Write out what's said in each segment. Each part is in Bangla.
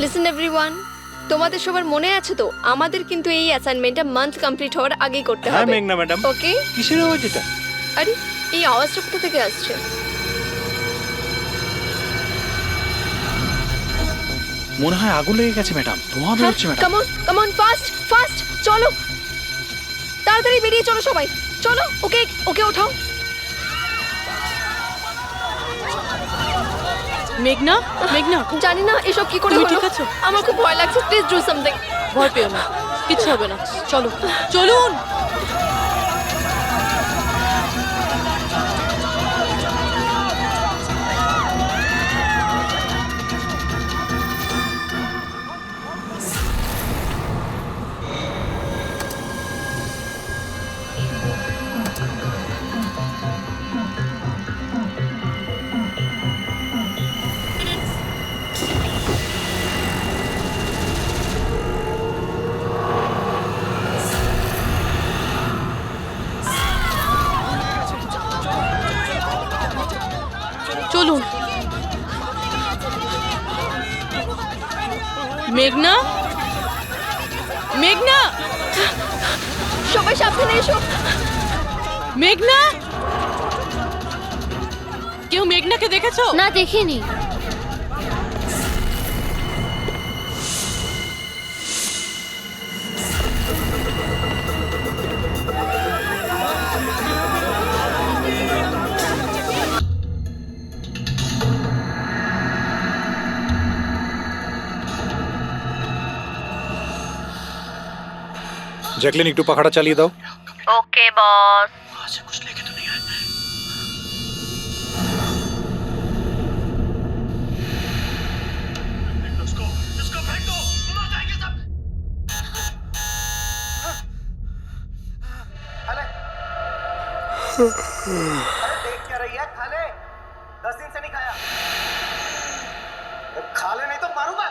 লিসেন এভরিওয়ান, তোমাদের সবার মনে আছে তো আমাদের কিন্তু এই অ্যাসাইনমেন্টটা মান্থ কমপ্লিট হওয়ার আগেই করতে হ্যাঁ হবে। মেঘনা ম্যাডাম। ওকে? কিসের আওয়াজ এটা? আরে এই আওয়াজটা কোথা থেকে আসছে? মনে হয় আগুন লেগে গেছে ম্যাডাম, ধোঁয়া বেরোচ্ছে madam. Come on fast fast চলো, তাড়াতাড়ি বেরিয়ে চলো সবাই, চলো। ওকে ওকে ওঠাও। মেঘনা, মেঘনা, জানি না এসব কি করে তুমি হলো। ঠিক আছো? আমার খুব ভয় লাগছে, প্লিজ ডু সামথিং। ভয় পেও না, কিচ্ছু হবে না। চলো, চলুন। চলুন। মেঘনা, মেঘনা, সবাই সাবধানে এসো। মেঘনা, কেউ মেঘনাকে দেখেছো? না, দেখিনি। जैकलिन একটু পাখাটা চালিয়ে দাও। ওকে বস। देख क्या रही है? खा ले, 10 दिन से नहीं खाया। खा ले नहीं तो मारूंगा।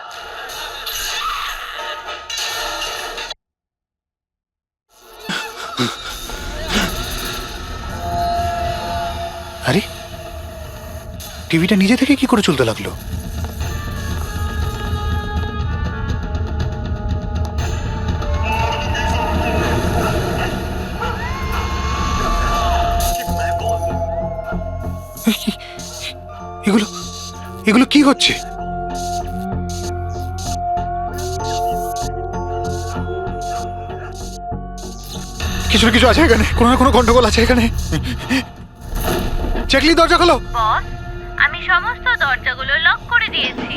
আরে টিভিটা নিজে থেকে কি করে চলতে লাগলো? এগুলো এগুলো কি হচ্ছে? কিছু না কিছু আছে এখানে, কোনো না কোনো গন্ডগোল আছে এখানে। জ্যাকলিন দরজা খোলো। বস, আমি সমস্ত দরজাগুলো লক করে দিয়েছি।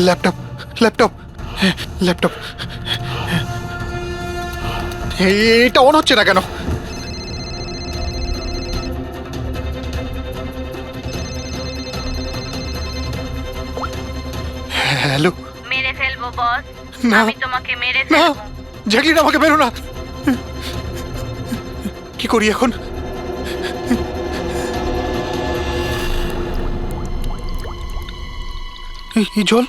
ল্যাপটপ ল্যাপটপ ল্যাপটপ এটা অন হচ্ছে না কেন? হ্যালো। মেরে ফেলবো বস, না। আমি তোমাকে মেরে না ফেলবো। জ্যাকলিন, আমাকে বেরো না। কি করি এখন? এই জল।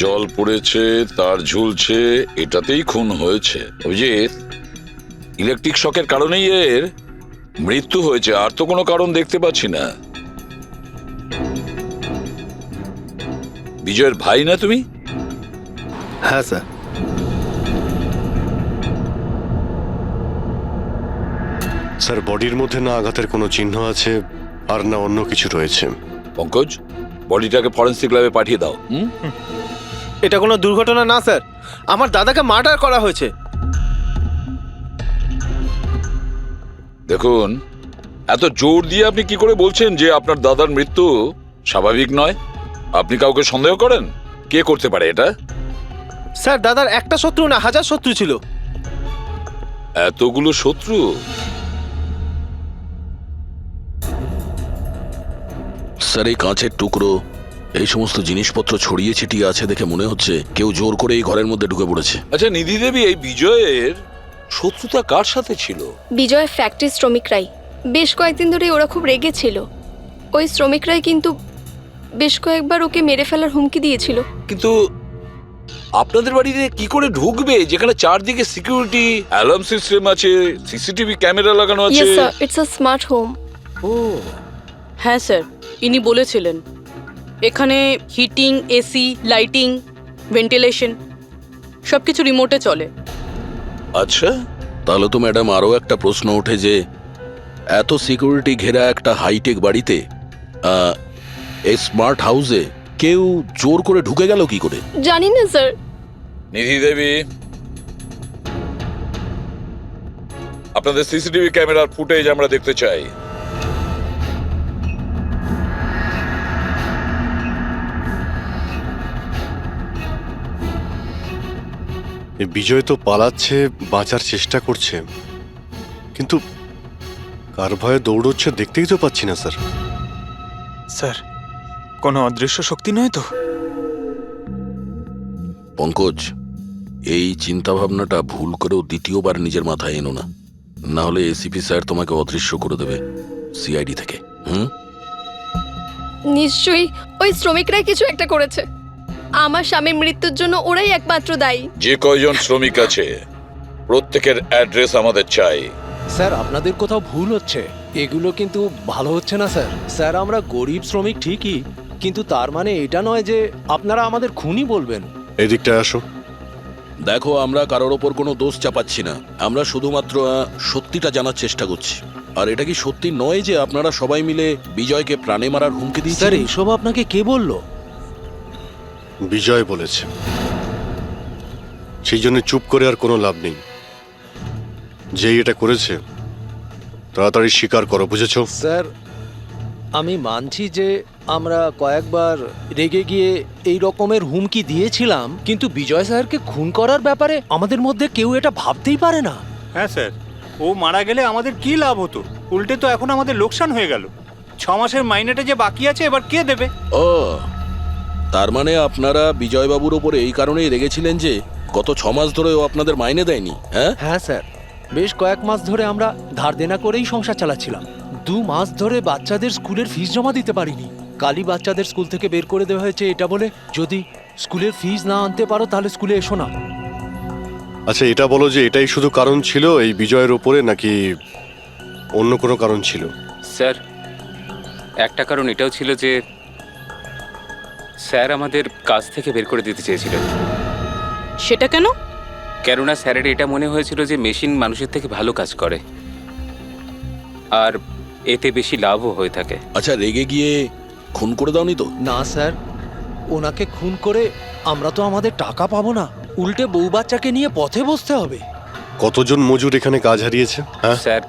জল পড়েছে, তার ঝুলছে, এটাতেই খুন হয়েছে। অভিজিৎ, ইলেকট্রিক শকের কারণেই এর মৃত্যু হয়েছে, আর তো কোনো কারণ দেখতে পাচ্ছি না। বিজয়ের ভাই না তুমি? হ্যাঁ স্যার। স্যার, বডির মধ্যে না আঘাতের কোনো চিহ্ন আছে আর না অন্য কিছু রয়েছে। পঙ্কজ, বডিটাকে ফরেন্সিক ল্যাবে পাঠিয়ে দাও। এটা কোনো দুর্ঘটনা না স্যার, আমার দাদাকে মার্ডার করা হয়েছে। দেখুন, এত জোর দিয়ে আপনি কি করে বলছেন যে আপনার দাদার মৃত্যু স্বাভাবিক নয়। আপনি কাউকে সন্দেহ করেন? কে করতে পারে এটা? স্যার দাদার একটা শত্রু না, হাজার শত্রু ছিল। এতগুলো শত্রু? স্যার, এই কাঁচের টুকরো, এই সমস্ত জিনিসপত্র ছড়িয়ে ছিটিয়ে আছে দেখে মনে হচ্ছে কেউ জোর করে এই ঘরের মধ্যে ঢুকে পড়েছে। আচ্ছা নিধি দেবী, এই বিজয়ের শত্রুতা কার সাথে ছিল? বিজয় ফ্যাক্টরি শ্রমিকরাই। বেশ কয়েকদিন ধরে ওরা খুব রেগে ছিল। ওই শ্রমিকরাই কিন্তু বেশ কয়েকবার ওকে মেরে ফেলার হুমকি দিয়েছিল। কিন্তু আপনাদের বাড়িতে কি করে ঢুকবে যেখানে চারদিকে সিকিউরিটি, অ্যালার্ম সিস্টেম আছে, সিসিটিভি ক্যামেরা লাগানো আছে? Yes sir, it's a smart home. ও হ্যাঁ স্যার, ইনি বলেছিলেন এখানে হিটিং, এসি, লাইটিং, ভেন্টিলেশন সবকিছু রিমোটে চলে। আচ্ছা, তাহলে তো ম্যাডাম আরও একটা প্রশ্ন ওঠে যে এত সিকিউরিটি ঘেরা একটা হাইটেক বাড়িতে, এই স্মার্ট হাউসে কেউ জোর করে ঢুকে গেল কি করে? জানি না স্যার। নিধি দেবী, আপনাদের সিসিটিভি ক্যামেরার ফুটেজ আমরা দেখতে চাই। এই বিজয় তো পালাচ্ছে, বাঁচার চেষ্টা করছে, কিন্তু কার ভয়ে দৌড়চ্ছে দেখতেই তো পাচ্ছি না স্যার। স্যার, কোনো অদৃশ্য শক্তি নয় তো? পঙ্কজ, এই চিন্তাভাবনাটা ভুল করেও দ্বিতীয়বার নিজের মাথায় এনো না, না হলে এসিপি স্যার তোমাকে অদৃশ্য করে দেবে সিআইডি থেকে। নিশ্চয়ই ওই শ্রমিকরাই কিছু একটা করেছে। আমার স্বামীর মৃত্যুর জন্য ওরাই একমাত্র দায়ী। যে কয়জন শ্রমিক আছে প্রত্যেকের অ্যাড্রেস আমাদের চাই। স্যার, আপনাদের কোথাও ভুল হচ্ছে। এগুলো কিন্তু ভালো হচ্ছে না স্যার। স্যার, আমরা গরিব শ্রমিক ঠিকই, কিন্তু তার মানে এটা নয় যে আপনারা আমাদের খুনি বলবেন। এই দিকটায় আসো। দেখো, আমরা কারোর ওপর কোনো দোষ চাপাচ্ছি না, আমরা শুধুমাত্র সত্যিটা জানার চেষ্টা করছি। আর এটা কি সত্যি নয় যে আপনারা সবাই মিলে বিজয়কে প্রাণে মারার হুমকি দিয়েছেন? স্যার, এসব আপনাকে কে বললো? বিজয় বলেছে, সেই জন্য চুপ করে আর কোনো লাভ নেই। যেই এটা করেছে তাড়াতাড়ি স্বীকার করো, বুঝেছো? স্যার, আমি মানছি যে আমরা কয়েকবার রেগে গিয়ে এই রকমের হুমকি দিয়েছিলাম, কিন্তু বিজয় স্যারকে খুন করার ব্যাপারে আমাদের মধ্যে কেউ এটা ভাবতেই পারে না। হ্যাঁ স্যার, ও মারা গেলে আমাদের কি লাভ হতো? উল্টে তো এখন আমাদের লোকসান হয়ে গেল। 6 মাসের মাইনেটা যে বাকি আছে এবার কে দেবে? ও, তার মানে আপনারা বিজয়বাবুর ওপরে এই কারণেই রেগেছিলেন যে গত 6 মাস ধরে ও আপনাদের মাইনে দেয়নি? হ্যাঁ হ্যাঁ স্যার, বেশ কয়েক মাস ধরে আমরা ধার দেনা করেই সংসার চালাচ্ছিলাম। 2 মাস ধরে বাচ্চাদের স্কুলের ফিস জমা দিতে পারিনি। কালই বাচ্চাদের স্কুল থেকে বের করে দেওয়া হয়েছে এটা বলে, যদি স্কুলের ফিস না আনতে পারো তাহলে স্কুলে এসো না। আচ্ছা, এটা বলো যে এটাই শুধু কারণ ছিল এই বিজয়ের ওপরে, নাকি অন্য কোনো কারণ ছিল? স্যার, একটা কারণ এটাও ছিল যে স্যার আমাদের কাজ থেকে বের করে দিতে চেয়েছিলেন। সেটা কেন? কেননা স্যারের এটা মনে হয়েছিল যে মেশিন মানুষের থেকে ভালো কাজ করে আর এতে বেশি লাভও হয়ে থাকে। আচ্ছা, রেগে গিয়ে খুন করে দাওনি তো? না স্যার, ওনাকে খুন করে আমরা তো আমাদের টাকা পাবো না, উল্টে বউ বাচ্চাকে নিয়ে পথে বসতে হবে। কতজন মজুর এখানে কাজ হারিয়েছে? হ্যাঁ স্যার,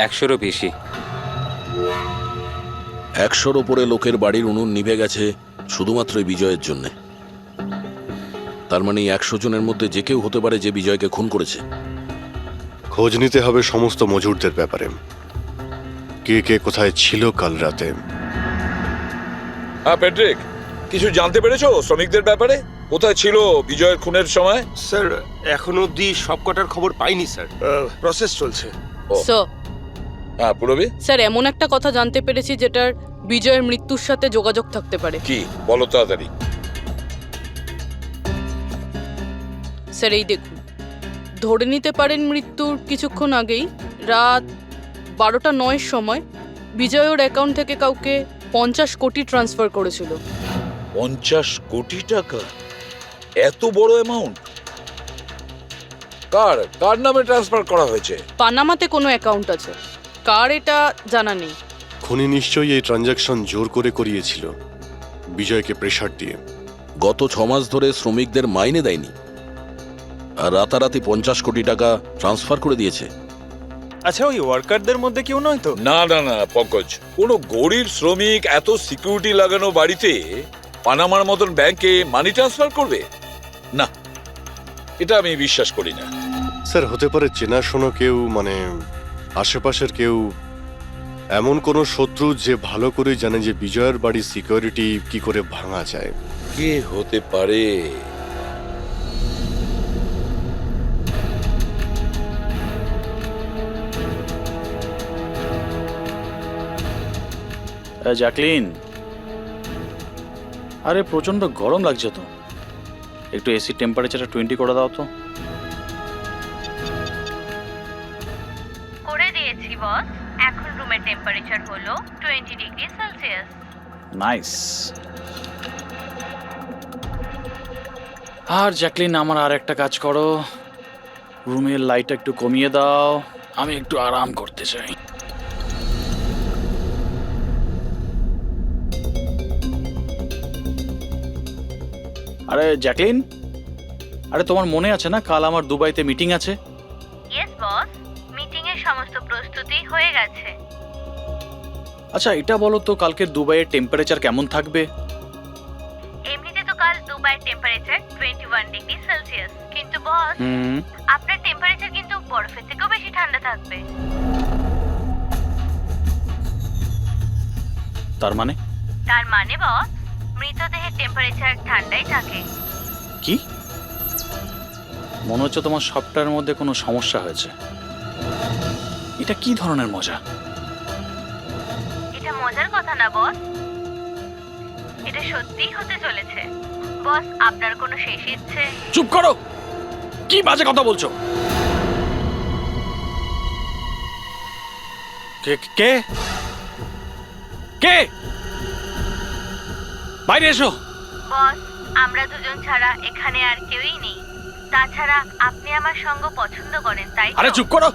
100-রও বেশি। 100-র ওপরে লোকের বাড়ির উনুন নিভে গেছে শুধুমাত্র এই বিজয়ের জন্য। তার মানে 100 জনের মধ্যে যে কেউ হতে পারে যে বিজয়কে খুন করেছে। খোঁজ নিতে হবে সমস্ত মজুরদের ব্যাপারে, কে কে কোথায় ছিল কাল রাতে। হ্যাঁ প্যাট্রিক, কিছু জানতে পেরেছো শ্রমিকদের ব্যাপারে? কোথায় ছিল বিজয়ের খুনের সময়? স্যার, এখনো অবধি সব কটার খবর পাইনি স্যার, প্রসেস চলছে। স্যার, হ্যাঁ পুরবি? স্যার, এমন একটা কথা জানতে পেরেছি যেটার বিজয়ের মৃত্যুর সাথে যোগাযোগ থাকতে পারে। কি বলো তাড়াতাড়ি। স্যার, এই দেখুন, ধরে নিতে পারেন মৃত্যুর কিছুক্ষণ আগেই রাত 12টা 9-এর সময় বিজয় ওর অ্যাকাউন্ট থেকে কাউকে 50 কোটি ট্রান্সফার করেছিল। 50 কোটি টাকা? এত বড় অ্যামাউন্ট কার কার নামে ট্রান্সফার করা হয়েছে? পানামাতে কোনো অ্যাকাউন্ট আছে, কার এটা জানা নেই। খুনি নিশ্চয়ই এই ট্রানজাকশন জোর করে করিয়েছিল বিজয়কে প্রেসার দিয়ে। গত 6 মাস ধরে শ্রমিকদের মাইনে দেয়নি আর রাতারাতি 50 কোটি টাকা ট্রান্সফার করে দিয়েছে। আচ্ছা, ওই ওয়ার্কারদের মধ্যে কেউ নয় তো? না না না পঙ্কজ, কোনো গরিব শ্রমিক এত সিকিউরিটি লাগানো বাড়িতে পানামার মতন ব্যাংকে মানি ট্রান্সফার করবে? না, এটা আমি বিশ্বাস করি না। স্যার হতে পারে চেনাশোনা কেউ, মানে আশেপাশের কেউ, এমন কোনো শত্রু যে ভালো করে জানে যে বিজয়ের বাড়ির সিকিউরিটি কি করে ভাঙা যায়। কে হতে পারে? জ্যাকলিন, আরে প্রচন্ড গরম লাগছে তো, একটু এসি টেম্পারেচারটা 20 করে দাও তো। করে দিয়েছি বস। এখন রুমের টেম্পারেচার হলো 20 ডিগ্রি সেলসিয়াস। নাইস। আর জ্যাকলিন, আমার আর একটা কাজ করো, রুমের লাইটটা একটু কমিয়ে দাও, আমি একটু আরাম করতে চাই। আরে জ্যাকলিন, আরে তোমার মনে আছে না কাল আমার দুবাইতে মিটিং আছে? ইয়েস বস, মিটিং এর সমস্ত প্রস্তুতি হয়ে গেছে। আচ্ছা এটা বলো তো, কালকে দুবাইয়ের টেম্পারেচার কেমন থাকবে? এমনিতে তো কাল দুবাইয়ের টেম্পারেচার 21 ডিগ্রি সেলসিয়াস, কিন্তু বস আপনার টেম্পারেচার কিন্তু বরফের থেকেও বেশি ঠান্ডা থাকবে। তার মানে বস, মৃতদেহের টেম্পারেচার ঠান্ডাই থাকে। কি? মনে হচ্ছে তোমার সফটওয়্যারের মধ্যে কোনো সমস্যা হয়েছে। এটা কি ধরনের মজা? এটা মজার কথা না বস, এটা সত্যিই হতে চলেছে। বস, আপনার কোনো শেষ ইচ্ছে? চুপ করো, কি বাজে কথা বলছো? কে কে কে? বাইরে এসো। বস, আমরা দুজন ছাড়া এখানে আর কেউই নেই। তাছাড়া আপনি আমার সঙ্গ পছন্দ করেন, তাই তো? আরে চুপ করো।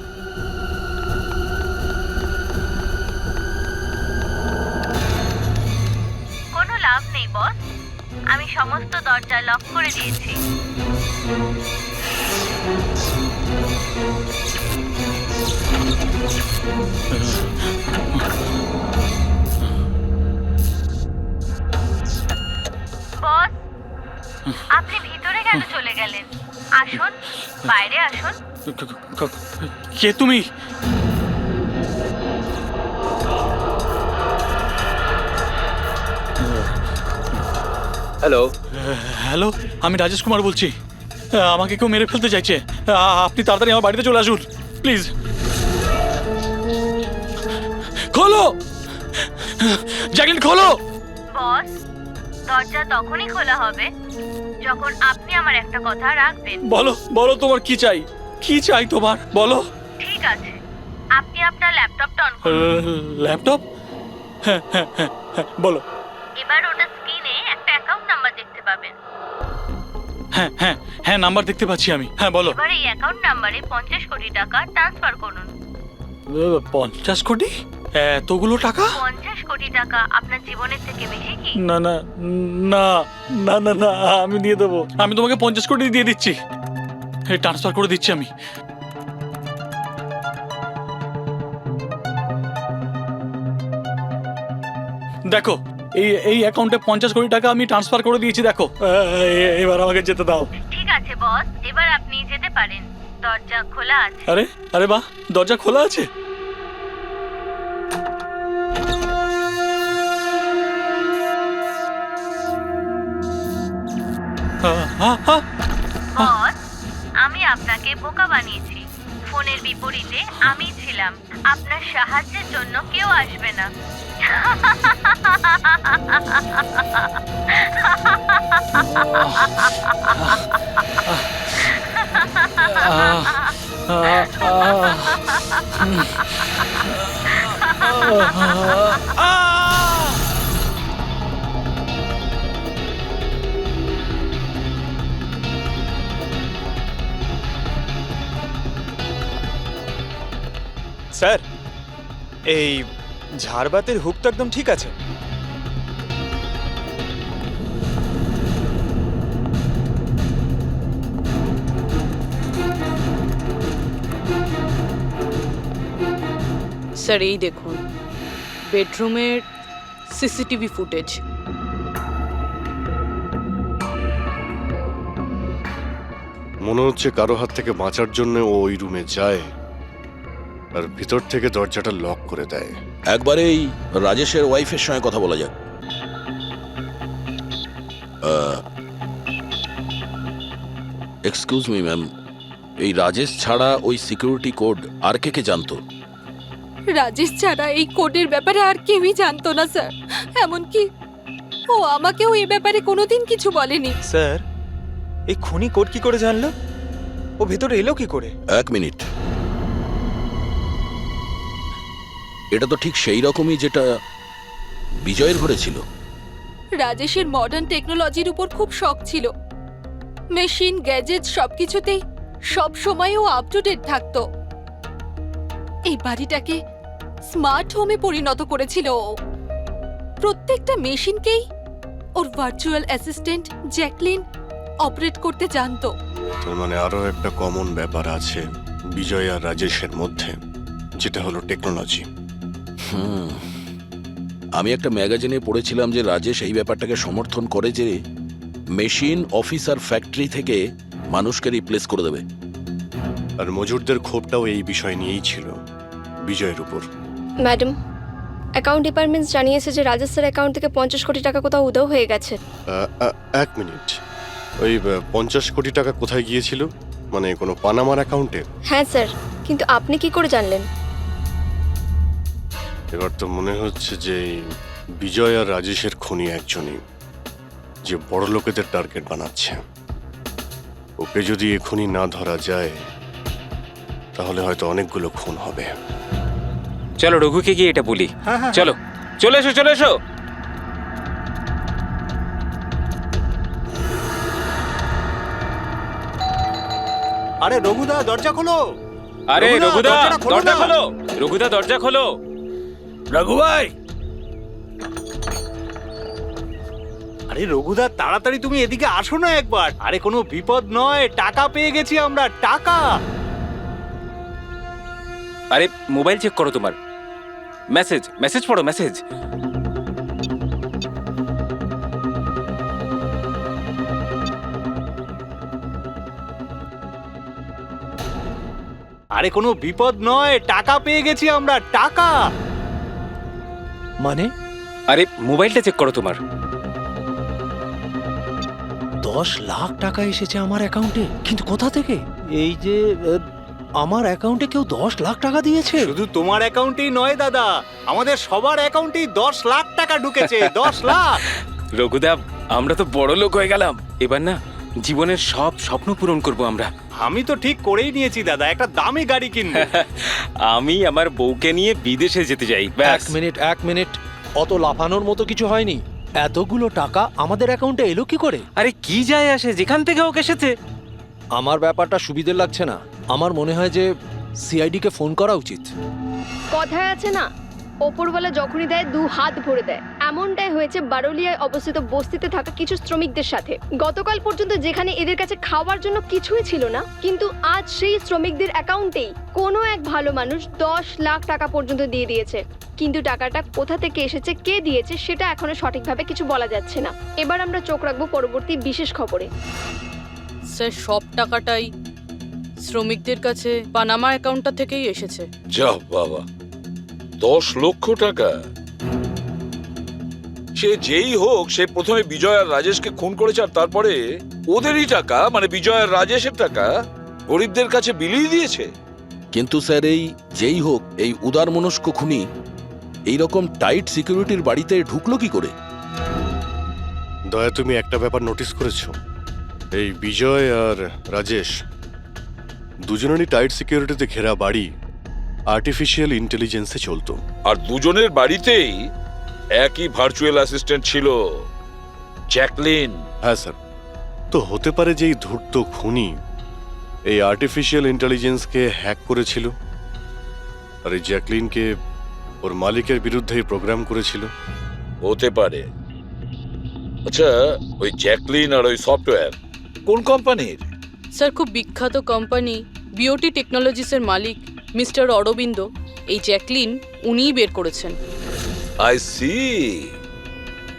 কোনো লাভ নেই বস, আমি সমস্ত দরজা লক করে দিয়েছি। বস, আপনি ভিতরে কেন চলে গেলেন? আসুন, বাইরে আসুন। কে তুমি? হ্যালো হ্যালো, আমি রাজেশ কুমার বলছি। আমাকে কেউ মেরে ফেলতে চাইছে। আপনি তাড়াতাড়ি আমার বাড়িতে চলে আসুন প্লিজ। খোলো জ্যাকলিন, খোলো। বস, দরজা তখনই খোলা হবে যখন আপনি আমার একটা কথা রাখবেন। বলো বলো, তোমার কি চাই? কি চাই তোমার, বলো। ঠিক আছে, আপনি আপনার ল্যাপটপটা অন করুন। ল্যাপটপ? হ্যাঁ হ্যাঁ হ্যাঁ হ্যাঁ, বলো। এবার ওটা স্ক্রিনে একটা অ্যাকাউন্ট নাম্বার দেখতে পাবেন। হ্যাঁ হ্যাঁ হ্যাঁ, নাম্বার দেখতে পাচ্ছি আমি। হ্যাঁ বলো। এবার এই অ্যাকাউন্ট নাম্বারে 50 কোটি টাকা ট্রান্সফার করুন। 50 কোটি? এতগুলো টাকা? 50 কোটি টাকা আপনার জীবনের থেকে বেশি কি? না না না না না না, আমি দিয়ে দেবো। আমি তোমাকে 50 কোটি দিয়ে দিচ্ছি, ট্রান্সফার করে দিচ্ছি আমি। দেখো, এই অ্যাকাউন্টে 50 কোটি টাকা আমি ট্রান্সফার করে দিয়েছি। দেখো, এবার আমাকে যেতে দাও। ঠিক আছে বস, এবার আপনি যেতে পারেন, দরজা খোলা আছে। আরে আরে বাহ, দরজা খোলা আছে। বস, আমি আপনাকে বোকা বানিয়েছি। ফোনের বিপরীতে আমি ছিলাম, আপনার সাহায্যের জন্য কেউ আসবে না। স্যার, এই ঝাড়বাতির হুক তো একদম ঠিক আছে। স্যার এই দেখুন বেডরুমের সিসিটিভি ফুটেজ। মনে হচ্ছে কারো হাত থেকে বাঁচার জন্য ও ওই রুমে যায় আর ভিতর থেকে দরজাটা লক করে দেয়। একবারে এই রাজেশের ওয়াইফের সঙ্গে কথা বলা যাক। এক্সকিউজ মি ম্যাম, এই রাজেশ ছাড়া ওই সিকিউরিটি কোড আর কে কে জানতো? রাজেশ ছাড়া এই কোডের ব্যাপারে আর কেউই জানতো না স্যার, এমনকি ও আমাকেও এই ব্যাপারে কোনোদিন কিছু বলেনি। স্যার এই খুনি কোড কি করে জানলো? ও ভেতরে এলো কি করে? এক মিনিট, এটা তো ঠিক সেই রকমই যেটা বিজয়ের ঘরে ছিল। রাজেশের মডার্ন টেকনোলজির উপর খুব শখ ছিল। মেশিন, গ্যাজেট সবকিছুতেই সব সময় ও আপ টু ডেট থাকতো। এই বাড়িটাকে স্মার্ট হোমে পরিণত করেছিল ও। প্রত্যেকটা মেশিনকেই ওর ভার্চুয়াল অ্যাসিস্ট্যান্ট জ্যাকলিন অপারেট করতে জানতো। তার মানে আরো একটা কমন ব্যাপার আছে বিজয় আর রাজেশের মধ্যে, যেটা হলো টেকনোলজি। আমি একটা ম্যাগাজিনে পড়েছিলাম যে রাজেশ এই ব্যাপারটাকে সমর্থন করে যে মেশিন, অফিস আর ফ্যাক্টরি থেকে মানুষকে রিপ্লেস করে দেবে। আর মজুরদের ক্ষোভটাও এই বিষয় নিয়েই ছিল, বিজয়ের উপর। ম্যাডাম, অ্যাকাউন্ট ডিপার্টমেন্ট জানিয়েছে যে রাজেশ স্যার অ্যাকাউন্ট থেকে 50 কোটি টাকা কোথাও উধাও হয়ে গেছে। এক মিনিট, ওই 50 কোটি টাকা কোথায় গিয়েছিল? মানে কোনো পানামার অ্যাকাউন্টে? হ্যাঁ স্যার, কিন্তু আপনি কি করে জানলেন? এবার তো মনে হচ্ছে যে বিজয় আর রাজেশের খুনি একজনই, যে বড় লোকেদের টার্গেট বানাচ্ছে। ওকে যদি এখনই না ধরা যায় তাহলে হয়তো অনেকগুলো খুন হবে। চলো রঘুকে গিয়ে এটা বলি। চলো, চলে এসো, চলে এসো। আরে রঘুদা দরজা খোলো! আরে রঘুদা দরজা খোলো! রঘুদা দরজা খোলো! রঘু ভাই, আরে রঘুদা তাড়াতাড়ি তুমি এদিকে আসো না একবার। আরে কোনো বিপদ নয়, টাকা পেয়ে গেছি আমরা, টাকা। আরে মোবাইল চেক করো, তোমার মেসেজ মেসেজ পড়ো, মেসেজ। আরে কোনো বিপদ নয়, টাকা পেয়ে গেছি আমরা, টাকা। মানে আরে মোবাইলটা চেক করো তোমার। 10 লাখ টাকা এসেছে আমার অ্যাকাউন্টে, কিন্তু কোথা থেকে? এই যে আমার অ্যাকাউন্টে কেউ 10 লাখ টাকা দিয়েছে? শুধু তোমার অ্যাকাউন্টেই নয় দাদা, আমাদের সবার অ্যাকাউন্টেই 10 লাখ টাকা ঢুকেছে। 10 লাখ! রঘুদা, আমরা তো বড় লোক হয়ে গেলাম। এবার না জীবনের সব স্বপ্ন পূরণ করব আমরা। আমি তো ঠিক করেই নিয়েছি দাদা, একটা দামি গাড়ি কিনবো। আমি আমার বউকে নিয়ে বিদেশে যেতে চাই। ব্যাস। এক মিনিট, অত লাফানোর মতো কিছু হয়নি। এতগুলো টাকা আমাদের অ্যাকাউন্টে এলো কি করে? আরে কি যায় আসে, যেখান থেকে হোক এসেছে। আমার ব্যাপারটা সুবিধে লাগছে না। আমার মনে হয় যে সিআইডি কে ফোন করা উচিত। কথায় আছে না, ওপরওয়ালা যখনই দেয় 2 হাত ভরে দেয়। এমনটাই হয়েছে বারোলিয়ায় অবস্থিত বস্তিতে থাকা কিছু শ্রমিকদের সাথে। গতকাল পর্যন্ত যেখানে এদের কাছে খাওয়ার জন্য কিছুই ছিল না, কিন্তু আজ সেই শ্রমিকদের অ্যাকাউন্টেই কোনো এক ভালো মানুষ 10 লাখ টাকা পর্যন্ত দিয়ে দিয়েছে। কিন্তু টাকাটা কোথা থেকে এসেছে, কে দিয়েছে, সেটা এখনো সঠিকভাবে কিছু বলা যাচ্ছে না। এবার আমরা চোখ রাখবো পরবর্তী বিশেষ খবরে। স্যার সব টাকাটাই শ্রমিকদের কাছে পানামা অ্যাকাউন্টটা থেকেই এসেছে। যা বাবা, 10 লক্ষ টাকা! সে যেই হোক, সে প্রথমে বিজয় আর রাজেশকে খুন করেছে, আর তারপরে ওদেরই টাকা, মানে বিজয় আর রাজেশের টাকা গরিবদের কাছে বিলিয়ে দিয়েছে। কিন্তু স্যার, এই যেই হোক, এই উদারমনস্ক খুনি এইরকম টাইট সিকিউরিটির বাড়িতে ঢুকলো কি করে? দয়া, তুমি একটা ব্যাপার নোটিস করেছো? এই বিজয় আর রাজেশ দুজনেরই টাইট সিকিউরিটিতে ঘেরা বাড়ি আর্টিফিশিয়াল ইন্টেলিজেন্সে চলতো। আর দুজনের বাড়িতেই একই ভার্চুয়াল অ্যাসিস্ট্যান্ট ছিল, জ্যাকলিন। হ্যাঁ স্যার, তো হতে পারে যে এই ধূর্ত খুনি এই আর্টিফিশিয়াল ইন্টেলিজেন্সকে হ্যাক করেছিল আর এই জ্যাকলিনকে ওর মালিকের বিরুদ্ধে প্রোগ্রাম করেছিল। হতে পারে। আচ্ছা, ওই জ্যাকলিন আর ওই সফটওয়্যার কোন কোম্পানির? স্যার খুব বিখ্যাত কোম্পানি বিওটি টেকনোলজিসের মালিক মিস্টার অরবিন্দ এই জ্যাকলিন উনিই বের করেছেন। আই সি,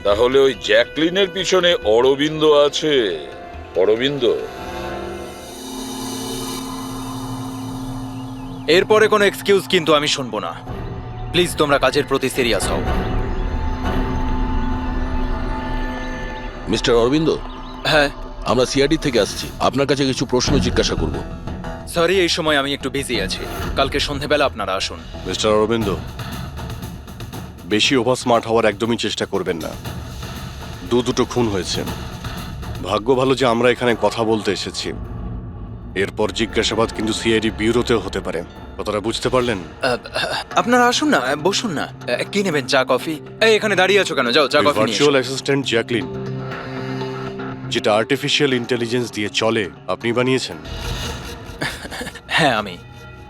তাহলে ওই জ্যাকলিনের পিছনে অরবিন্দ আছে। অরবিন্দ, এরপরে কোনো এক্সকিউজ কিন্তু আমি শুনবো না। প্লিজ তোমরা কাজের প্রতি সিরিয়াস হও। মিস্টার অরবিন্দ, হ্যাঁ, আমরা সিআইডি থেকে আসছি, আপনার কাছে কিছু প্রশ্ন জিজ্ঞাসা করব। সরি, এই সময় আমি একটু বিজি আছি। কালকে সন্ধেবেলা আপনারা আসুন। মিস্টার অরবিন্দ, বেশি ওভার স্মার্ট হওয়ার একদমই চেষ্টা করবেন না। দুটো খুন হয়েছে। ভাগ্য ভালো যে আমরা এখানে কথা বলতে এসেছি। এরপর জিজ্ঞাসাবাদ কিন্তু সিআইডি ব্যুরোতেও হতে পারে। কথাটা বুঝতে পারলেন? আপনারা আসুন না, বসুন না। কি নেবেন, চা কফি? এই এখানে দাঁড়িয়ে আছো কেন? যাও চা কফি নিয়ে ভার্চুয়াল এসো। অ্যাসিস্ট্যান্ট জ্যাকলিন, যেটা আর্টিফিশিয়াল ইন্টেলিজেন্স দিয়ে চলে, আপনি বানিয়েছেন? হ্যাঁ,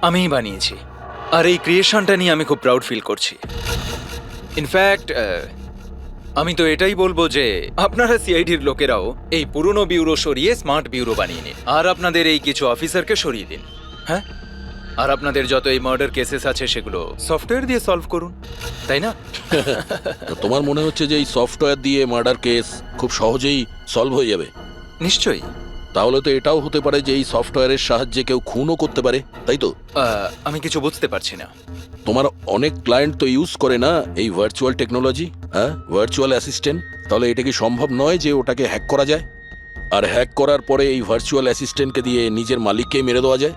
আমিই বানিয়েছি। আর এই ক্রিয়েশনটা নিয়ে আমি খুব প্রাউড ফিল করছি। ইনফ্যাক্ট আমি তো এটাই বলবো যে আপনারা সিআইডির লোকেরাও এই পুরনো ব্যুরো সরিয়ে স্মার্ট ব্যুরো বানিয়ে নিন, আর আপনাদের এই কিছু অফিসারকে সরিয়ে দিন। হ্যাঁ, আর আপনাদের যত এই মার্ডার কেসেস আছে সেগুলো সফটওয়্যার দিয়ে সলভ করুন, তাই না? তোমার মনে হচ্ছে যে এই সফটওয়্যার দিয়ে মার্ডার কেস খুব সহজেই সলভ হয়ে যাবে? নিশ্চয়ই। তাহলে তো এটাও হতে পারে যে এই সফটওয়্যারের সাহায্যে কেউ খুনও করতে পারে, তাই তো? আমি কিছু বুঝতে পারছি না। তোমার অনেক ক্লায়েন্ট তো ইউজ করে না এই ভার্চুয়াল টেকনোলজি, হ্যাঁ, ভার্চুয়াল অ্যাসিস্ট্যান্ট। তাহলে এটা কি সম্ভব নয় যে ওটাকে হ্যাক করা যায়, আর হ্যাক করার পরে এই ভার্চুয়াল অ্যাসিস্ট্যান্টকে দিয়ে নিজের মালিককেই মেরে দেওয়া যায়?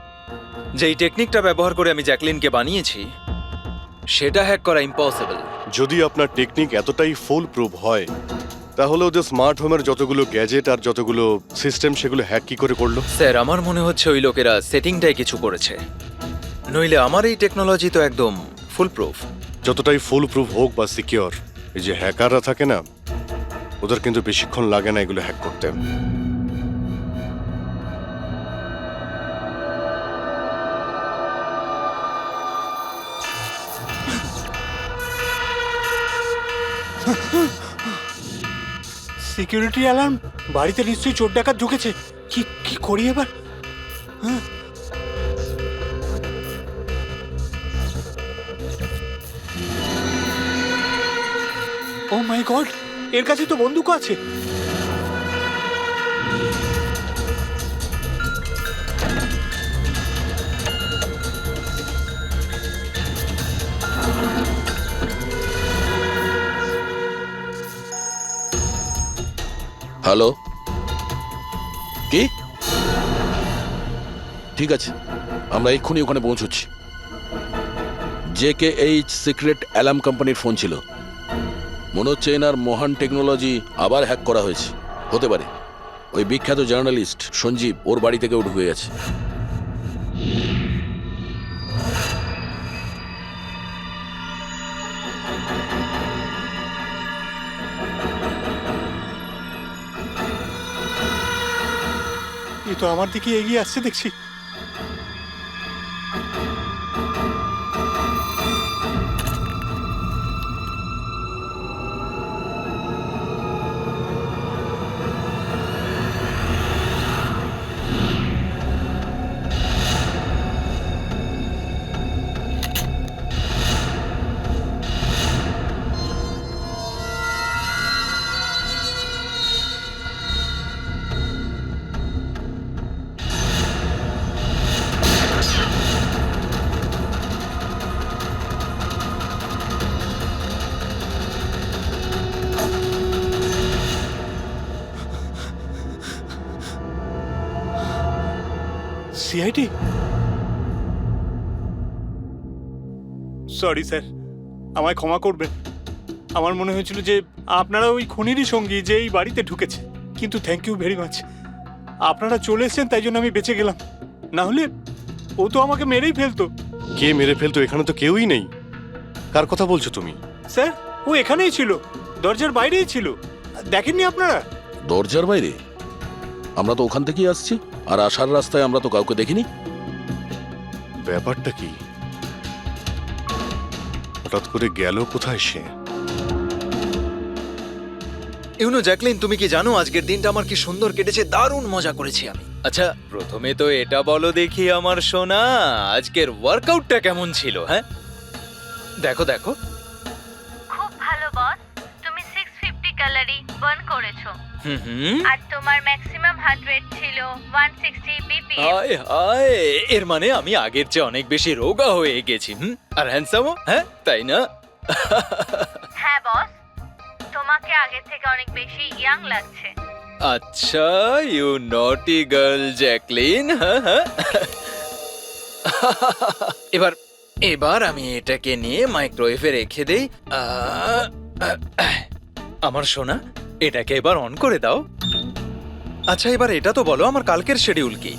যেই টেকনিকটা ব্যবহার করে আমি জ্যাকলিনকে বানিয়েছি সেটা হ্যাক করা ইম্পসিবল। যদি আপনার টেকনিক এতটাই ফুল প্রুফ হয়, তাহলে ওদের স্মার্ট হোমের যতগুলো গ্যাজেট আর যতগুলো সিস্টেম, সেগুলো হ্যাক কি করে করলো? স্যার, আমার মনে হচ্ছে ওই লোকেরা সেটিংটাই কিছু করেছে, নইলে আমার এই টেকনোলজি তো একদম ফুল প্রুফ। যতটাই ফুল প্রুফ হোক বা সিকিউর, এই যে হ্যাকাররা থাকে না, ওদের কিন্তু বেশিক্ষণ লাগে না এগুলো হ্যাক করতে। Security alarm! বাড়িতে নিশ্চয়ই চোর ডাকাত ঢুকেছে। কি কি করি এবার? ও মাই গড, এর কাছে তো বন্দুক আছে। হ্যালো, কি? ঠিক আছে, আমরা এক্ষুনি ওখানে পৌঁছচ্ছি। JKH সিক্রেট অ্যালার্ম কোম্পানির ফোন ছিল। মনে হচ্ছে এনার মহান টেকনোলজি আবার হ্যাক করা হয়েছে। হতে পারে ওই বিখ্যাত জার্নালিস্ট সঞ্জীব, ওর বাড়ি থেকেও ঢুকে গেছে। এ তো আমার দিকে এগিয়ে আসছে দেখছি। সিআইডি? সরি স্যার, আমায় ক্ষমা করবেন। আমার মনে হয়েছিল যে আপনারা ওই খুনিরই সঙ্গী যে এই বাড়িতে ঢুকেছে। কিন্তু থ্যাংক ইউ ভেরি মাচ, আপনারা চলে এসেছেন, তাই জন্য আমি বেঁচে গেলাম। না হলে ও তো আমাকে মেরেই ফেলতো। কে মেরে ফেলতো? এখানে তো কেউই নেই। কার কথা বলছো তুমি? স্যার, ও এখানেই ছিল, দরজার বাইরেই ছিল। দেখেননি আপনারা? দরজার বাইরে? আমরা তো ওখান থেকেই আসছি, আর আসার রাস্তায় আমরা তো কাউকে দেখিনি। ব্যাপারটা কি? হঠাৎ করে গেল কোথায় সে? ইউনো জ্যাকলিন, তুমি কি জানো আজকের দিনটা আমার কি সুন্দর কেটেছে? দারুণ মজা করেছি আমি। আচ্ছা, প্রথমে তো এটা বলো দেখি আমার সোনা, আজকের ওয়ার্কআউটটা কেমন ছিল? হ্যাঁ, দেখো দেখো। খুব ভালো বস, তুমি 650 ক্যালোরি বার্ন করেছো হুম। আর তোমার ম্যাক্সিমাম হার্ট রেট ছিল 160 বিপিএম। হায় হায়, এর মানে আমি আগের চেয়ে অনেক বেশি রোগা হয়ে গেছি। আর হ্যান্ডসামও, হ্যাঁ তাই না? হ্যাঁ বস, তোমাকে আগের থেকে অনেক বেশি ইয়াং লাগছে। আচ্ছা, ইউ নটি গার্ল জ্যাকলিন। হ্যাঁ। এবার আমি এটাকে নিয়ে মাইক্রোওয়েভে রেখে দেই। আমার সোনা, এটাকে এবার অন করে দাও। আচ্ছা, এবার এটা তো বলো আমার কালকের শিডিউল কি?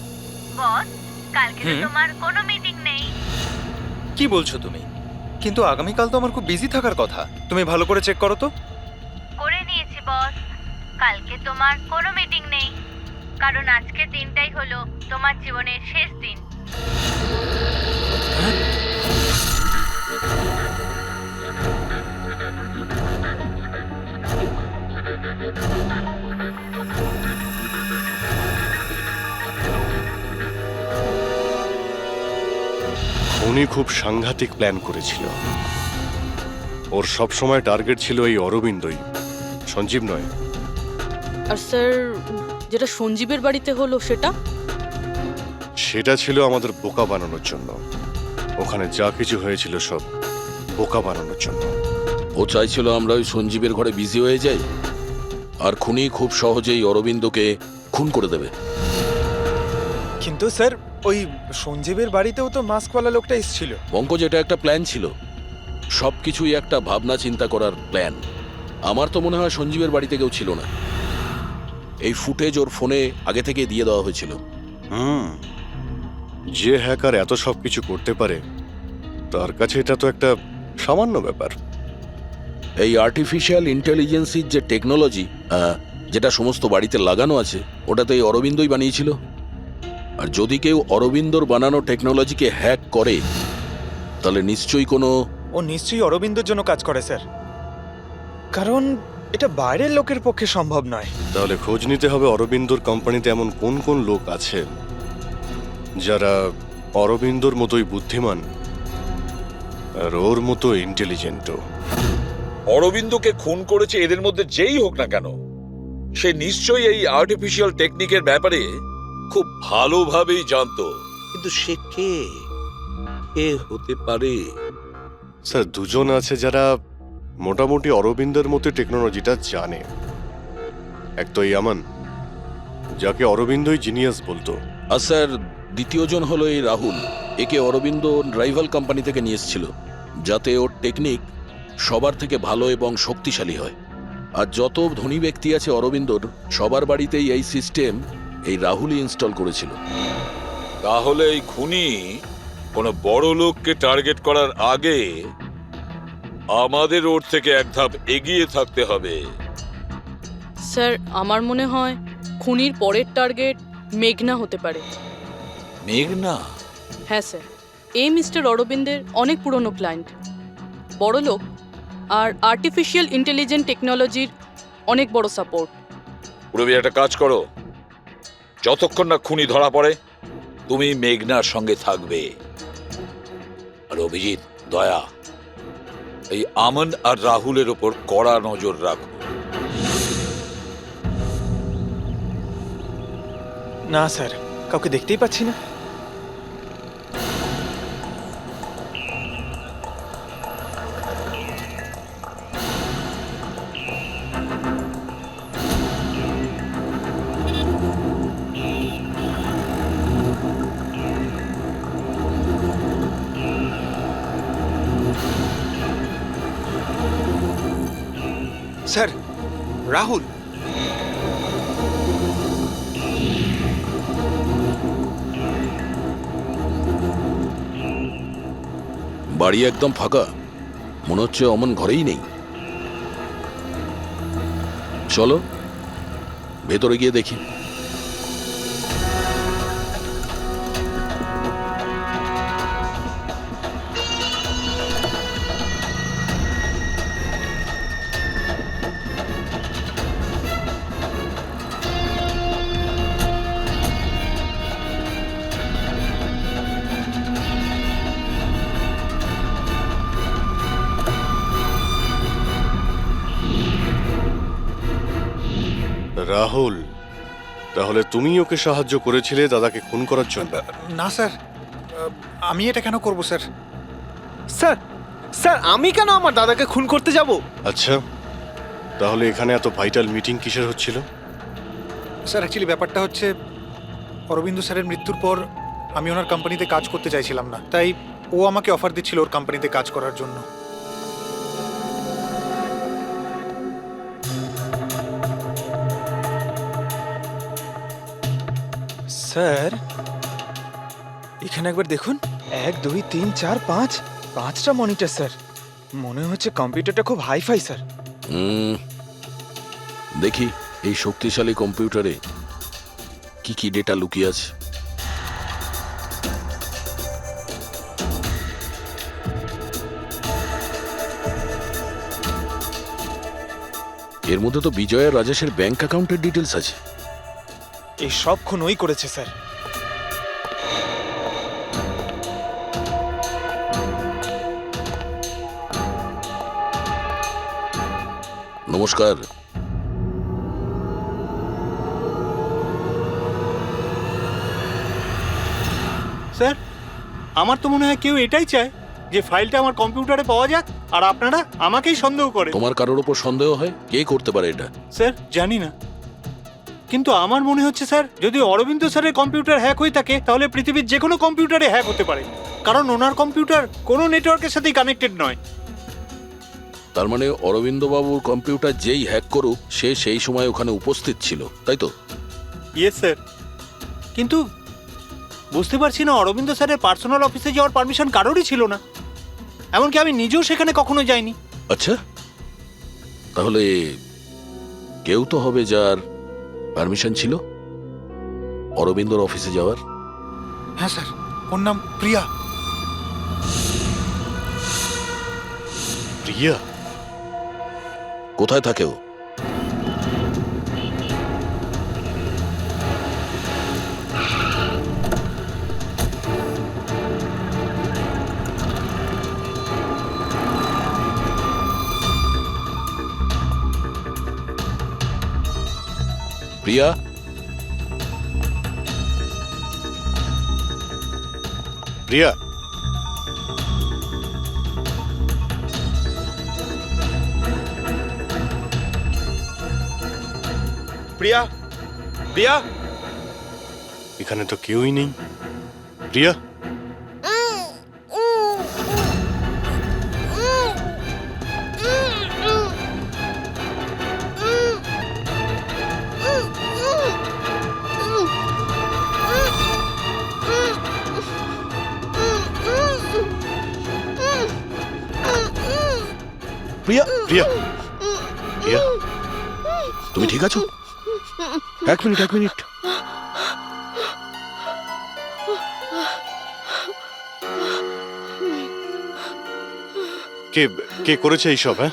বস, কালকে তো তোমার কোনো মিটিং নেই। কি বলছো তুমি? কিন্তু আগামীকাল তো আমার খুব বিজি থাকার কথা। তুমি ভালো করে চেক করো তো। করে নিয়েছি বস, কালকে তোমার কোনো মিটিং নেই, কারণ আজকের দিনটাই হলো তোমার জীবনের শেষ দিন। উনি খুব সাংঘাতিক প্ল্যান করেছিল। ওর সব সময় টার্গেট ছিল এই অরবিন্দই, সঞ্জীব নয়। আর স্যার, যেটা সঞ্জীবের বাড়িতে হলো সেটা? সেটা ছিল আমাদের বোকা বানানোর জন্য। ওখানে যা কিছু হয়েছিল সব বোকা বানানোর জন্য। ও চাইছিল আমরা ওই সঞ্জীবের ঘরে বিজি হয়ে যাই, আর খুনি খুব সহজেই অরবিন্দকে খুন করে দেবে। কিন্তু স্যার, ওই সঞ্জীবের বাড়িতেও তো মাস্কওয়ালা লোকটা এসেছিল। পঙ্কজ, এটা একটা প্ল্যান ছিল, সবকিছুই একটা ভাবনা চিন্তা করার প্ল্যান। আমার তো মনে হয় সঞ্জীবের বাড়িতে কেউ ছিল না। এই ফুটেজ ওর ফোনে আগে থেকে দিয়ে দেওয়া হয়েছিল। যে হ্যাকার এত সব কিছু করতে পারে, তার কাছে এটা তো একটা সামান্য ব্যাপার। এই আর্টিফিশিয়াল ইন্টেলিজেন্সির যে টেকনোলজি, যেটা সমস্ত বাড়িতে লাগানো আছে, ওটা তো এই অরবিন্দই বানিয়েছিল। আর যদি কেউ অরবিন্দর বানানো টেকনোলজিকে হ্যাক করে, তাহলে নিশ্চয়ই কোনো... ও নিশ্চয়ই অরবিন্দর জন্য কাজ করে স্যার, কারণ এটা বাইরের লোকের পক্ষে সম্ভব নয়। তাহলে খোঁজ নিতে হবে অরবিন্দর কোম্পানিতে এমন কোন কোন লোক আছে যারা অরবিন্দর মতোই বুদ্ধিমান আর ওর মতো ইন্টেলিজেন্টও। অরবিন্দকে খুন করেছে এদের মধ্যে যেই হোক না কেন, সে নিশ্চয়ই এই আর্টিফিশিয়াল টেকনিকের ব্যাপারে খুব ভালোভাবেই জানতো। কিন্তু সে কে হতে পারে? স্যার, দুজন আছে যারা মোটামুটি অরবিন্দের মতো টেকনোলজিটা জানে। এক তো ইয়ামান, যাকে অরবিন্দই জিনিয়াস বলতো। আর স্যার, দ্বিতীয়জন হলো এই রাহুল। একে অরবিন্দ রাইভাল কোম্পানি থেকে নিয়ে এসেছিল, যাতে ওর টেকনিক সবার থেকে ভালো এবং শক্তিশালী হয়। আর যত ধনী ব্যক্তি আছে অরবিন্দর, সবার বাড়িতেই এই সিস্টেম এই রাহুলই ইনস্টল করেছিল। তাহলে এই খুনি কোনো বড় লোককে টার্গেট করার আগে আমাদের ওর থেকে এক ধাপ এগিয়ে থাকতে হবে। স্যার, আমার মনে হয় খুনির পরের টার্গেট মেঘনা হতে পারে। মেঘনা? হ্যাঁ স্যার, এই মিস্টার অরবিন্দের অনেক পুরনো ক্লায়েন্ট, বড় লোক, আর আর্টিফিশিয়াল ইন্টেলিজেন্ট টেকনোলজির অনেক বড় সাপোর্ট। পুরবি, একটা কাজ করো, যতক্ষণ না খুনি ধরা পড়ে তুমি মেঘনার সঙ্গে থাকবে। আর অভিজিৎ, দয়া, এই আমন আর রাহুলের ওপর কড়া নজর রাখো। না স্যার, কাউকে দেখতেই পাচ্ছি না। স্যার, রাহুল। বাড়ি একদম ফাঁকা, মনে হচ্ছে অমন ঘরেই নেই। চলো ভেতরে গিয়ে দেখি। রাহুল, তাহলে তুমি ওকে সাহায্য করেছিলে দাদাকে খুন করার জন্য? না স্যার, আমি এটা কেন করব স্যার? স্যার স্যার আমি কেন আমার দাদাকে খুন করতে যাব? আচ্ছা, তাহলে এখানে এত ভাইটাল মিটিং কিসের হচ্ছিল? স্যার অ্যাকচুয়ালি ব্যাপারটা হচ্ছে, অরবিন্দ স্যারের মৃত্যুর পর আমি ওনার কোম্পানিতে কাজ করতে চাইছিলাম না, তাই ও আমাকে অফার দিচ্ছিল ওর কোম্পানিতে কাজ করার জন্য। স্যার, এখানে একবার দেখুন, 1 2 3 4 5 5টা মনিটর স্যার। মনে হচ্ছে কম্পিউটারটা খুব হাইফাই স্যার। দেখি এই শক্তিশালী কম্পিউটারে কি কি ডেটা লুকিয়ে আছে। এর মধ্যে তো বিজয় আর রাজেশের ব্যাংক অ্যাকাউন্টের ডিটেলস আছে। এই সব খুন ওই করেছে স্যার। নমস্কার। স্যার, আমার তো মনে হয় কেউ এটাই চায় যে ফাইলটা আমার কম্পিউটারে পাওয়া যাক, আর আপনারা আমাকেই সন্দেহ করেন। তোমার কারোর উপর সন্দেহ হয়? কে করতে পারে এটা? স্যার জানি না, কিন্তু আমার মনে হচ্ছে স্যার, যদি অরবিন্দ স্যারের কম্পিউটার হ্যাক হয়ে থাকে তাহলে পৃথিবীর যে কোনো কম্পিউটারে হ্যাক হতে পারে, কারণ ওনার কম্পিউটার কোনো নেটওয়ার্কের সাথেই কানেক্টেড নয়। তার মানে অরবিন্দ বাবুর কম্পিউটার যেই হ্যাক করুক সে সেই সময় ওখানে উপস্থিত ছিল, তাই তো? ইয়েস স্যার, কিন্তু বুঝতে পারছি না, অরবিন্দ স্যারের পার্সোনাল অফিসে যাওয়ার পারমিশন কারোরই ছিল না, এমনকি আমি নিজেও সেখানে কখনো যাইনি। আচ্ছা, তাহলে কেউ তো হবে যার পারমিশন ছিল অরবিন্দর অফিসে যাওয়ার। হ্যাঁ স্যার, ওর নাম প্রিয়া। প্রিয়া? কোথায় থাকে ও? প্রিয়া? প্রিয়া? প্রিয়া? প্রিয়া? এখানে তো কেউই নেই। প্রিয়া? প্রিয়া? প্রিয়া? প্রিয়া? তুমি ঠিক আছো? এক মিনিট। কে কে করেছে এইসব? হ্যাঁ,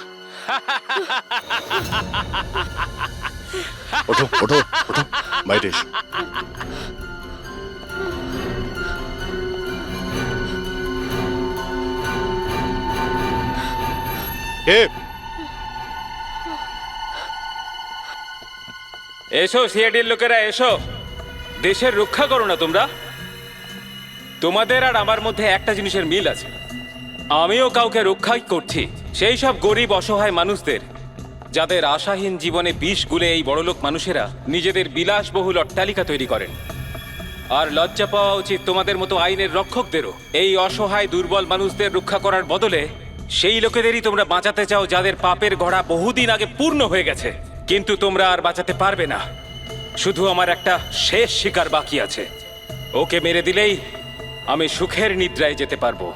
ওঠো ওঠো ওঠো, বাইরে এসো। কে? এসো সিআইডির লোকেরা, এসো। দেশের রক্ষা করো না তোমরা? তোমাদের আর আমার মধ্যে একটা জিনিসের মিল আছে, আমিও কাউকে রক্ষাই করছি, সেই সব গরিব অসহায় মানুষদের যাদের আশাহীন জীবনে বিষ গুলে এই বড়লোক মানুষেরা নিজেদের বিলাসবহুল অট্টালিকা তৈরি করেন। আর লজ্জা পাওয়া উচিত তোমাদের মতো আইনের রক্ষকদেরও। এই অসহায় দুর্বল মানুষদের রক্ষা করার বদলে সেই লোকেদেরই তোমরা বাঁচাতে চাও যাদের পাপের ঘোড়া বহুদিন আগে পূর্ণ হয়ে গেছে, কিন্তু তোমরা আর বাঁচাতে পারবে না। শুধু আমার একটা শেষ শিকার বাকি আছে, ওকে মেরে দিলেই আমি সুখের নিদ্রায় যেতে পারবো।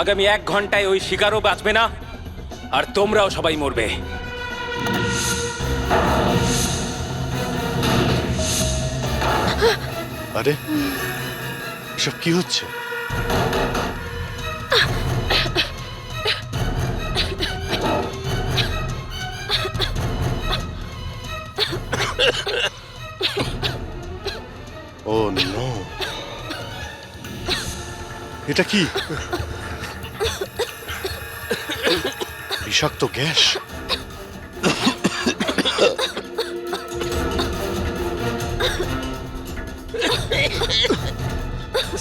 আগামী 1 ঘন্টায় ওই শিকারও বাঁচবে না, আর তোমরাও সবাই মরবে। আরে এসব কি হচ্ছে? ও নো, এটা কি? বিষাক্ত গ্যাস।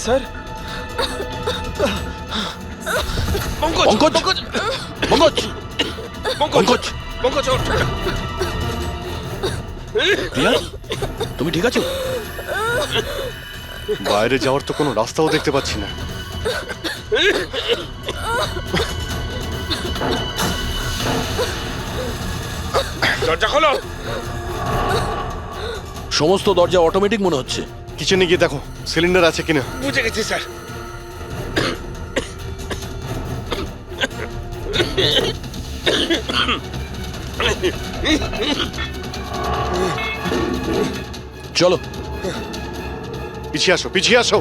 স্যার পঙ্কজ পঙ্কজ পঙ্কজ পঙ্কজ ওঠ। প্রিয়া তুমি ঠিক আছো? বাইরে যাওয়ার তো কোনো রাস্তাও দেখতে পাচ্ছি না। দরজা খোলো। সমস্ত দরজা অটোমেটিক মনে হচ্ছে। কিচেনে গিয়ে দেখো সিলিন্ডার আছে কিনা। বুঝে গেছি স্যার। চলো পিছিয়ে আসো, পিছিয়ে আসো।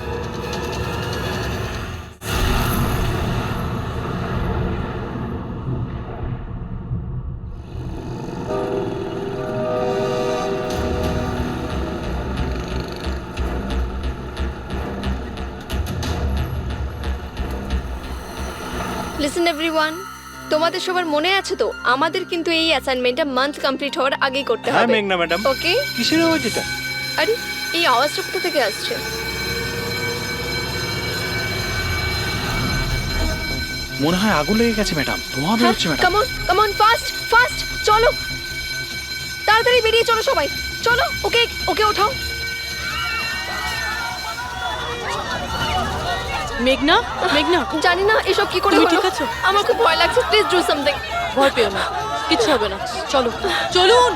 লিসেন এভরিওয়ান, তোমাদের সবার মনে আছে তো আমাদের কিন্তু এই অ্যাসাইনমেন্টটা মান্থ কমপ্লিট হওয়ার আগেই করতে হ্যাঁ হবে। মেঘনা ম্যাডাম। ওকে? কিসের আওয়াজ এটা? আরে এই আওয়াজটা কোথা থেকে আসছে? মনে হয় আগুন লেগে গেছে ম্যাডাম, ধোঁয়া বেরোচ্ছে madam. Come on come on, fast fast চলো, তাড়াতাড়ি বেরিয়ে চলো সবাই, চলো। ওকে ওকে ওঠাও। মেঘনা, মেঘনা, জানি না এসব কি করে তুমি হলো। ঠিক আছো? আমার খুব ভয় লাগছে, প্লিজ ডু সামথিং। ভয় পেও না, কিচ্ছু হবে না। চলো, চলুন।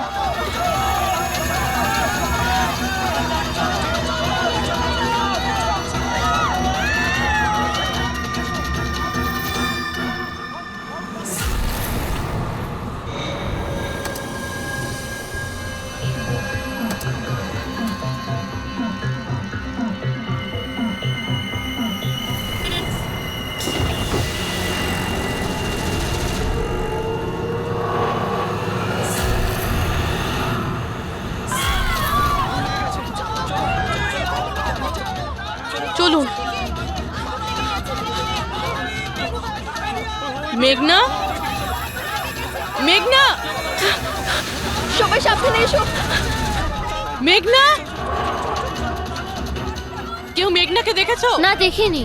চলুন। মেঘনা, মেঘনা, সবাই সাবধানে এসো। মেঘনা, কেউ মেঘনাকে দেখেছো? না, দেখিনি।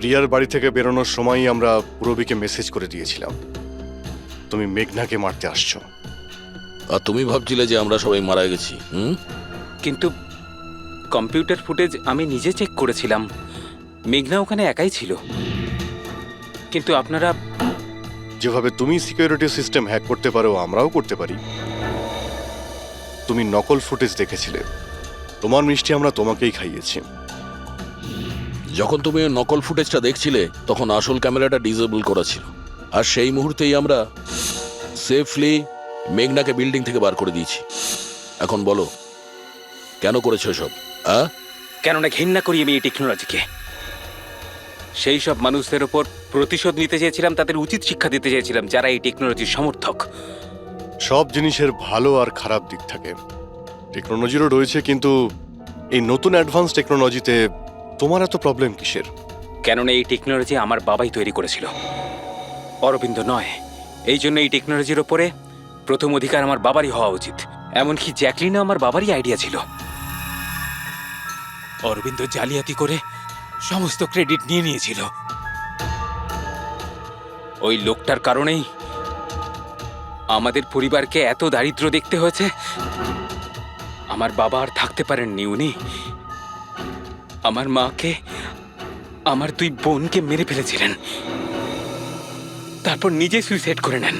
প্রিয়ার বাড়ি থেকে বেরোনোর সময়ই আমরা পুরবীকে মেসেজ করে দিয়েছিলাম তুমি মেঘনাকে মারতে আসছো। আর তুমি ভাবছিলে যে আমরা সবাই মারা গেছি? কিন্তু কম্পিউটার ফুটেজ আমি নিজে চেক করেছিলাম, মেঘনা ওখানে একাই ছিল। কিন্তু আপনারা যেভাবে তুমি সিকিউরিটি সিস্টেম হ্যাক করতে পারো আমরাও করতে পারি। তুমি নকল ফুটেজ দেখেছিলে, তোমার মিষ্টি আমরা তোমাকেই খাইয়েছি। যখন তুমি ওই নকল ফুটেজটা দেখছিলে তখন আসল ক্যামেরাটা ডিসেবল করা ছিল, আর সেই মুহূর্তেই আমরা সেফলি মেঘনাকে বিল্ডিং থেকে বার করে দিয়েছি। এখন বলো কেন করেছো এসব? কেননা ঘৃণা করি আমি এই টেকনোলজিকে। সেই সব মানুষদের ওপর প্রতিশোধ নিতে চেয়েছিলাম, তাদের উচিত শিক্ষা দিতে চেয়েছিলাম যারা এই টেকনোলজির সমর্থক। সব জিনিসের ভালো আর খারাপ দিক থাকে, টেকনোলজিরও রয়েছে, কিন্তু এই নতুন অ্যাডভান্স টেকনোলজিতে তোমার এত প্রবলেম কিসের? কেননা এই টেকনোলজি আমার বাবাই তৈরি করেছিল, অরবিন্দ নয়। এই জন্য এই টেকনোলজির ওপরে প্রথম অধিকার আমার বাবারই হওয়া উচিত। এমনকি জ্যাকলিনও আমার বাবারই আইডিয়া ছিল। অরবিন্দ জালিয়াতি করে সমস্ত ক্রেডিট নিয়ে নিয়েছিল। ওই লোকটার কারণেই আমাদের পরিবারকে এত দারিদ্র দেখতে হয়েছে। আমার বাবা আর থাকতে পারেননি, উনি আমার মাকে, আমার 2 বোনকে মেরে ফেলেছিলেন, তারপর নিজে সুইসাইড করে নেন।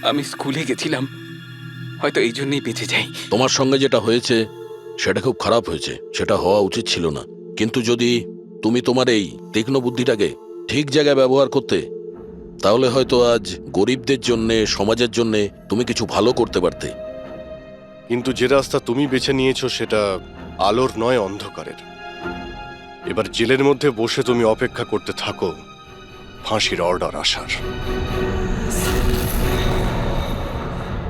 আমি স্কুলে গেছিলাম, হয়তো এই জন্যই বেঁচে যাই। তোমার সঙ্গে যেটা হয়েছে সেটা খুব খারাপ হয়েছে, সেটা হওয়া উচিত ছিল না। কিন্তু যদি তুমি তোমার এই তীক্ষ্ণ বুদ্ধিটাকে ঠিক জায়গায় ব্যবহার করতে, তাহলে হয়তো আজ গরিবদের জন্য, সমাজের জন্য তুমি কিছু ভালো করতে পারতে। কিন্তু যে রাস্তা তুমি বেছে নিয়েছো সেটা আলোর নয়, অন্ধকারের। এবার জেলের মধ্যে বসে তুমি অপেক্ষা করতে থাকো ফাঁসির অর্ডার আসার।